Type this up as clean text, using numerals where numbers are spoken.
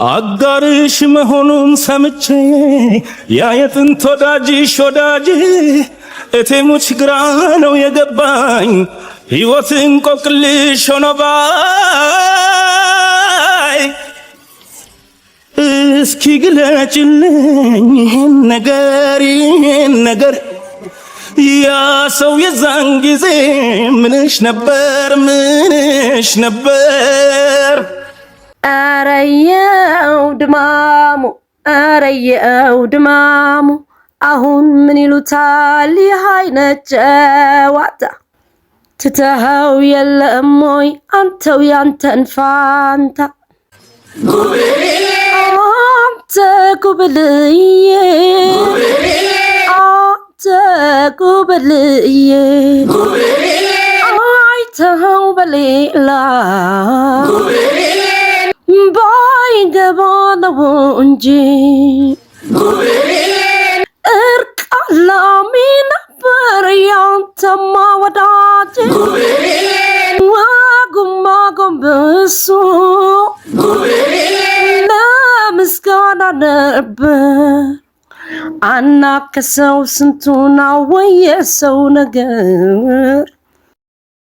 አጋርሽ መሆኑን ሰምቼ ያ የጥንት ወዳጅሽ ወዳጄ እቴሙች ግራ ነው የገባኝ ሕይወትን ቆቅልሽ ሆኖባይ እስኪ ግለጭልኝ ይህን ነገር ያ ሰው የዛን ጊዜ ምንሽ ነበር አረየው ድማሙ አሁን ምን ይሉታል ይህ አይነት ጨዋታ ትተኸው የለም ወይ አንተው ያንተን ፋንታ አንተ ጉብልዬ አይተኸው በሌላ ባይገባ ነው እንጂ እርቃላሚ ነበር ያንተማ ወዳጅ ዋጉማ ጎንበሱ ለምስጋና ነበር አናከሰው ስንቱን አወየ ሰው ነገር